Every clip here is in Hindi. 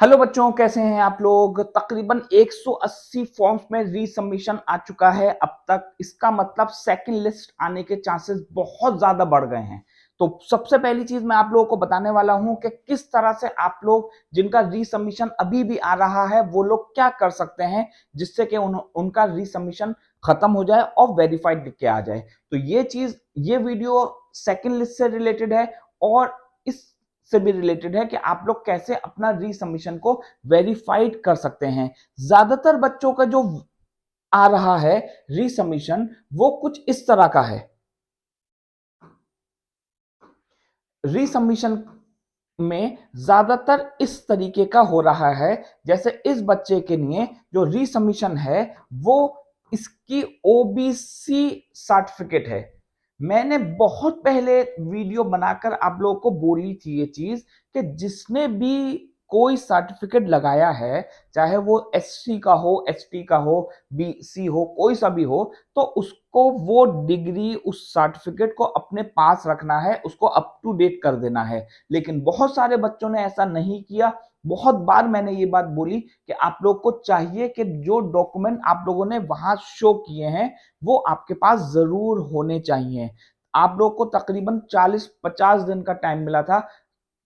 हेलो बच्चों, कैसे हैं आप लोग। तकरीबन 180 फॉर्म्स में रीसबमिशन आ चुका है अब तक। इसका मतलब सेकंड लिस्ट आने के चांसेस बहुत ज्यादा बढ़ गए हैं। तो सबसे पहली चीज मैं आप लोगों को बताने वाला हूं कि किस तरह से आप लोग जिनका रीसबमिशन अभी भी आ रहा है वो लोग क्या कर सकते हैं जिससे कि उनका रीसबमिशन खत्म हो जाए और वेरीफाइड लिख के आ जाए। तो ये वीडियो सेकंड लिस्ट से रिलेटेड है और इस से भी रिलेटेड है कि आप लोग कैसे अपना रीसबमिशन को वेरीफाइड कर सकते हैं। ज्यादातर बच्चों का जो आ रहा है रीसबमिशन वो कुछ इस तरह का है। रीसबमिशन में ज्यादातर इस तरीके का हो रहा है। जैसे इस बच्चे के लिए जो रीसबमिशन है वो इसकी ओबीसी सर्टिफिकेट है। मैंने बहुत पहले वीडियो बनाकर आप लोगों को बोली थी ये चीज कि जिसने भी कोई सर्टिफिकेट लगाया है, चाहे वो एससी का हो, एसटी का हो, बीसी हो, कोई सा भी हो, तो उसको वो डिग्री, उस सर्टिफिकेट को अपने पास रखना है, उसको अप टू डेट कर देना है। लेकिन बहुत सारे बच्चों ने ऐसा नहीं किया। बहुत बार मैंने ये बात बोली कि आप लोग को चाहिए कि जो डॉक्यूमेंट आप लोगों ने वहां शो किए हैं वो आपके पास जरूर होने चाहिए। आप लोग को तकरीबन 40-50 दिन का टाइम मिला था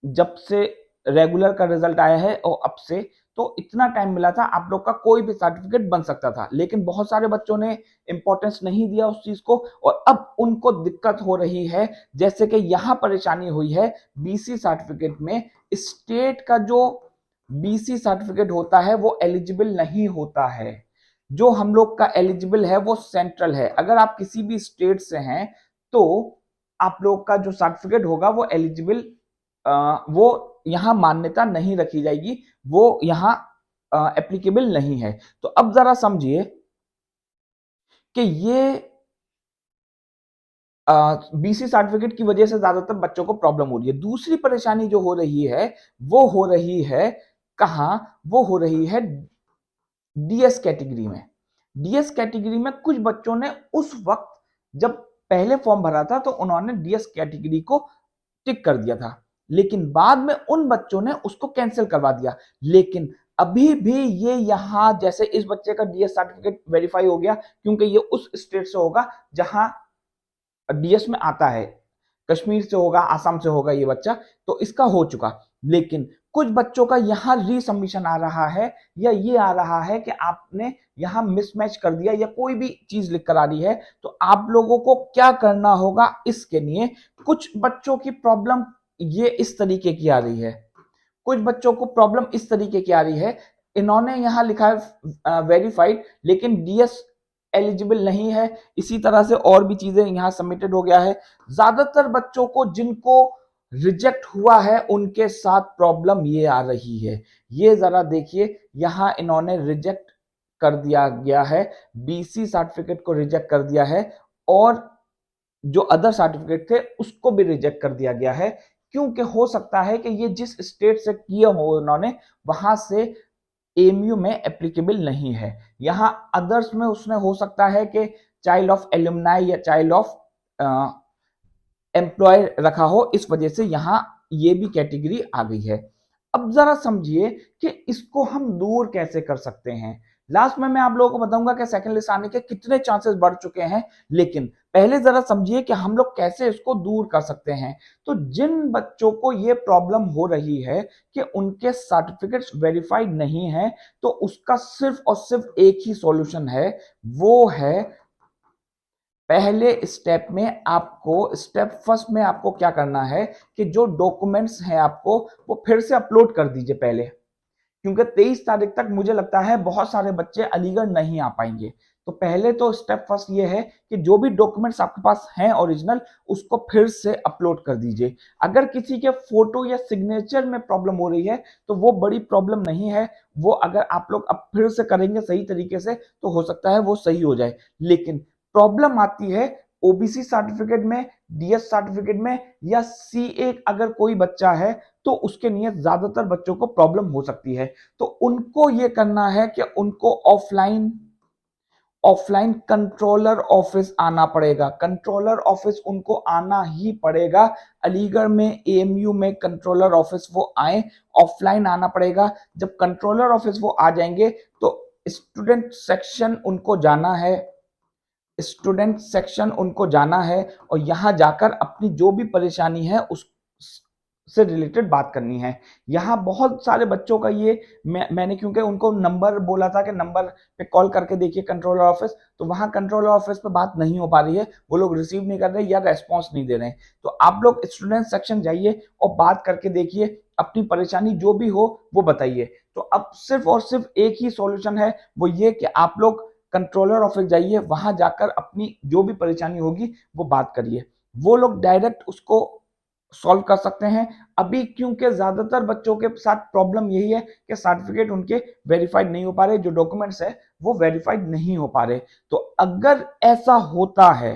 जब से रेगुलर का रिजल्ट आया है और अब से। तो इतना टाइम मिला था, आप लोग का कोई भी सर्टिफिकेट बन सकता था। लेकिन बहुत सारे बच्चों ने इंपॉर्टेंस नहीं दिया उस चीज को और अब उनको दिक्कत हो रही है। जैसे कि यहां परेशानी हुई है बीसी सर्टिफिकेट में। स्टेट का जो बीसी सर्टिफिकेट होता है वो एलिजिबल नहीं होता है। जो हम लोग का एलिजिबल है वो सेंट्रल है। अगर आप किसी भी स्टेट से हैं तो आप लोग का जो सर्टिफिकेट होगा वो एलिजिबल, वो यहां मान्यता नहीं रखी जाएगी, वो यहां एप्लीकेबल नहीं है। तो अब जरा समझिए कि ये बीसी सर्टिफिकेट की वजह से ज्यादातर बच्चों को प्रॉब्लम हो रही है। दूसरी परेशानी जो हो रही है वो हो रही है कहां, वो हो रही है डीएस कैटेगरी में। डीएस कैटेगरी में कुछ बच्चों ने उस वक्त जब पहले फॉर्म भरा था तो उन्होंने डीएस कैटेगरी को टिक कर दिया था, लेकिन बाद में उन बच्चों ने उसको कैंसिल करवा दिया। लेकिन अभी भी ये यहां, जैसे इस बच्चे का डीएस सर्टिफिकेट वेरीफाई हो गया क्योंकि ये उस स्टेट से होगा जहां डीएस में आता है। कश्मीर से होगा, आसाम से होगा ये बच्चा, तो इसका हो चुका। लेकिन कुछ बच्चों का यहां रीसबमिशन आ रहा है या ये आ रहा है कि आपने यहां मिसमैच कर दिया या कोई भी चीज लिख कर आ रही है। तो आप लोगों को क्या करना होगा इसके लिए। कुछ बच्चों की प्रॉब्लम ये इस तरीके की आ रही है, कुछ बच्चों को प्रॉब्लम इस तरीके की आ रही है। इन्होंने यहां लिखा है वेरीफाइड, लेकिन डीएस एलिजिबल नहीं है। इसी तरह से और भी चीजें यहां सबमिटेड हो गया है। ज्यादातर बच्चों को जिनको रिजेक्ट हुआ है उनके साथ प्रॉब्लम ये आ रही है। ये जरा देखिए, यहां इन्होंने रिजेक्ट कर दिया गया है, बीसी सर्टिफिकेट को रिजेक्ट कर दिया है और जो अदर सर्टिफिकेट थे उसको भी रिजेक्ट कर दिया गया है। क्योंकि हो सकता है कि ये जिस स्टेट से किए हो उन्होंने वहां से एमयू में एप्लीकेबल नहीं है। यहां अदर्स में उसने हो सकता है कि चाइल्ड ऑफ एल्यूमनाई या चाइल्ड ऑफ एम्प्लॉय रखा हो, इस वजह से यहां ये भी कैटेगरी आ गई है। अब जरा समझिए कि इसको हम दूर कैसे कर सकते हैं। लास्ट में मैं आप लोगों को बताऊंगा कि सेकंड लिस्ट आने के कितने चांसेस बढ़ चुके हैं, लेकिन पहले जरा समझिए कि हम लोग कैसे इसको दूर कर सकते हैं। तो जिन बच्चों को ये प्रॉब्लम हो रही है कि उनके सर्टिफिकेट्स वेरीफाइड नहीं है, तो उसका सिर्फ और सिर्फ एक ही सॉल्यूशन है, वो है पहले स्टेप में आपको, स्टेप फर्स्ट में आपको क्या करना है कि जो डॉक्यूमेंट्स हैं आपको वो फिर से अपलोड कर दीजिए पहले। क्योंकि 23 तारीख तक मुझे लगता है बहुत सारे बच्चे अलीगढ़ नहीं आ पाएंगे। तो पहले तो स्टेप फर्स्ट ये है कि जो भी डॉक्यूमेंट्स आपके पास हैं ओरिजिनल, उसको फिर से अपलोड कर दीजिए। अगर किसी के फोटो या सिग्नेचर में प्रॉब्लम हो रही है तो वो बड़ी प्रॉब्लम नहीं है, वो अगर आप लोग अब फिर से करेंगे सही तरीके से तो हो सकता है वो सही हो जाए। लेकिन प्रॉब्लम आती है ओबीसी सर्टिफिकेट में, डीएस सर्टिफिकेट में या सीए अगर कोई बच्चा है तो उसके लिए ज्यादातर बच्चों को प्रॉब्लम हो सकती है। तो उनको ये करना है कि उनको ऑफलाइन ऑफलाइन कंट्रोलर ऑफिस आना पड़ेगा, कंट्रोलर ऑफिस उनको आना ही पड़ेगा। अलीगढ़ में एएमयू में कंट्रोलर ऑफिस वो आए, ऑफलाइन आना पड़ेगा। जब कंट्रोलर ऑफिस वो आ जाएंगे तो स्टूडेंट सेक्शन उनको जाना है, स्टूडेंट सेक्शन उनको जाना है और यहां जाकर अपनी जो भी परेशानी है उस से रिलेटेड बात करनी है। यहाँ बहुत सारे बच्चों का ये मैंने क्योंकि उनको नंबर बोला था कि नंबर पे कॉल करके देखिए कंट्रोलर ऑफिस, तो वहां कंट्रोलर ऑफिस पे बात नहीं हो पा रही है, वो लोग रिसीव नहीं कर रहे या रेस्पॉन्स नहीं दे रहे हैं। तो आप लोग स्टूडेंट सेक्शन जाइए और बात करके देखिए, अपनी परेशानी जो भी हो वो बताइए। तो अब सिर्फ और सिर्फ एक ही सॉल्यूशन है, वो ये कि आप लोग कंट्रोलर ऑफिस जाइए, वहां जाकर अपनी जो भी परेशानी होगी वो बात करिए, वो लोग डायरेक्ट उसको सॉल्व कर सकते हैं। अभी क्योंकि ज्यादातर बच्चों के साथ प्रॉब्लम यही है कि सर्टिफिकेट उनके वेरीफाइड नहीं हो पा रहे, जो डॉक्यूमेंट्स है वो वेरीफाइड नहीं हो पा रहे। तो अगर ऐसा होता है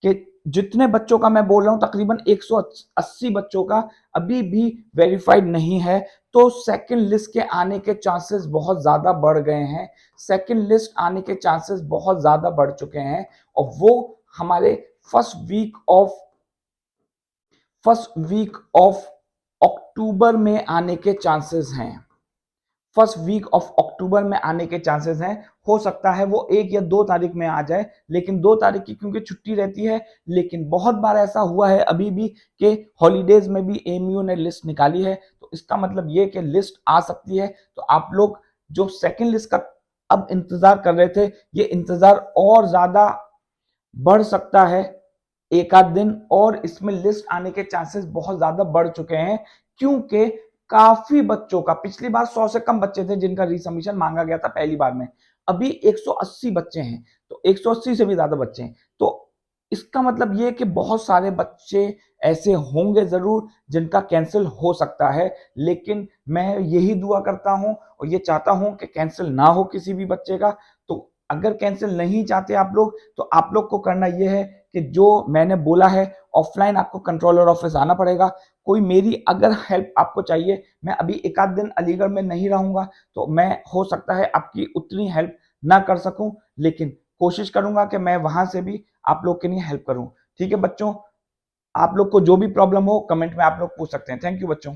कि जितने बच्चों का मैं बोल रहा हूं तकरीबन 180 बच्चों का अभी भी वेरीफाइड नहीं है, तो सेकंड लिस्ट के आने के चांसेस बहुत ज्यादा बढ़ गए हैं, सेकंड लिस्ट आने के चांसेस बहुत ज्यादा बढ़ चुके हैं और वो हमारे फर्स्ट वीक ऑफ अक्टूबर में आने के चांसेस हैं, फर्स्ट वीक ऑफ अक्टूबर में आने के चांसेस हैं। हो सकता है वो 1 या 2 तारीख में आ जाए, लेकिन 2 तारीख की क्योंकि छुट्टी रहती है। लेकिन बहुत बार ऐसा हुआ है अभी भी कि हॉलीडेज में भी एमयू ने लिस्ट निकाली है, तो इसका मतलब ये कि लिस्ट आ सकती है। तो आप लोग जो सेकंड लिस्ट का अब इंतजार कर रहे थे, ये इंतजार और ज्यादा बढ़ सकता है एक आध दिन, और इसमें लिस्ट आने के चांसेस बहुत ज्यादा बढ़ चुके हैं, क्योंकि काफी बच्चों का, पिछली बार 100 से कम बच्चे थे जिनका रीसबमिशन मांगा गया था पहली बार में, अभी 180 बच्चे हैं, तो 180 से भी ज्यादा बच्चे हैं। तो इसका मतलब ये कि बहुत सारे बच्चे ऐसे होंगे जरूर जिनका कैंसिल हो सकता है, लेकिन मैं यही दुआ करता हूं और ये चाहता हूं कि कैंसिल ना हो किसी भी बच्चे का। तो अगर कैंसिल नहीं चाहते आप लोग, तो आप लोग को करना यह है कि जो मैंने बोला है, ऑफलाइन आपको कंट्रोलर ऑफिस आना पड़ेगा। कोई मेरी अगर हेल्प आपको चाहिए, मैं अभी एक आध दिन अलीगढ़ में नहीं रहूंगा, तो मैं हो सकता है आपकी उतनी हेल्प ना कर सकूं, लेकिन कोशिश करूंगा कि मैं वहां से भी आप लोग के लिए हेल्प करूं। ठीक है बच्चों, आप लोग को जो भी प्रॉब्लम हो कमेंट में आप लोग पूछ सकते हैं। थैंक यू बच्चों।